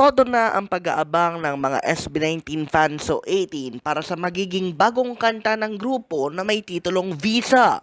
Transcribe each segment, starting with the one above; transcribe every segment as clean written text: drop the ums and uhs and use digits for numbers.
Todo na ang pag-aabang ng mga SB19 fans o 18 para sa magiging bagong kanta ng grupo na may titulong Visa.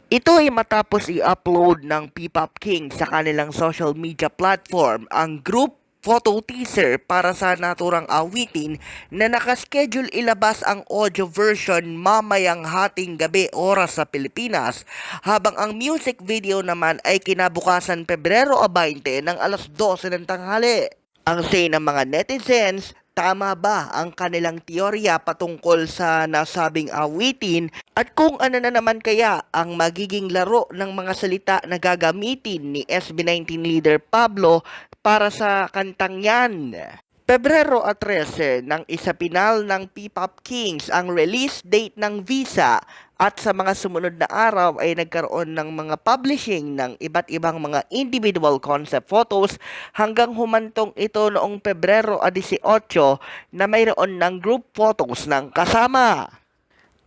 Ito ay matapos i-upload ng P-Pop King sa kanilang social media platform ang group photo teaser para sa naturang awitin na nakaschedule ilabas ang audio version mamayang hating gabi oras sa Pilipinas, habang ang music video naman ay kinabukasan Pebrero 20 ng alas 12 ng tanghali. Ang say ng mga netizens, tama ba ang kanilang teorya patungkol sa nasabing awitin at kung ano na naman kaya ang magiging laro ng mga salita na gagamitin ni SB19 leader Pablo para sa kantang yan. Pebrero 13 ng isapinal ng P-Pop Kings ang release date ng Visa at sa mga sumunod na araw ay nagkaroon ng mga publishing ng iba't ibang mga individual concept photos hanggang humantong ito noong Pebrero 18 na mayroon ng group photos ng kasama.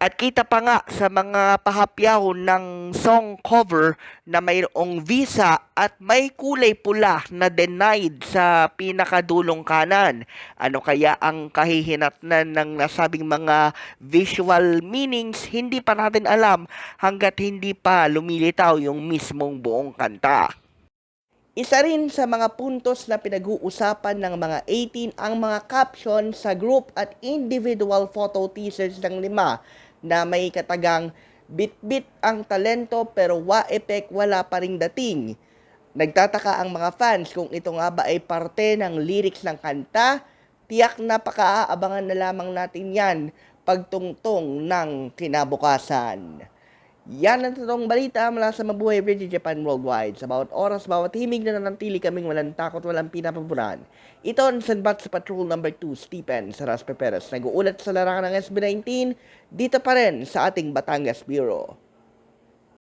At kita pa nga sa mga pahapyaw ng song cover na mayroong Visa at may kulay pula na denied sa pinakadulong kanan. Ano kaya ang kahihinatnan ng nasabing mga visual meanings, hindi pa natin alam hanggat hindi pa lumilitaw yung mismong buong kanta. Isa rin sa mga puntos na pinag-uusapan ng mga 18 ang mga caption sa group at individual photo teasers ng 5 na may katagang "Bit-bit ang talento pero wa-epek wala pa ring dating." Nagtataka ang mga fans kung ito nga ba ay parte ng lyrics ng kanta. Tiyak na pakaabangan na lamang natin yan pagtungtong ng kinabukasan. Yan ang totoong balita mula sa Mabuhay Radio Japan Worldwide. Sa bawat oras, bawat himig na nanatili kaming walang takot, walang pinapapuran. Ito ang sanbat sa Patrol number 2, Stephen Saras Peperes. Nag-uulat sa larangan ng SB19, dito pa rin sa ating Batangas Bureau.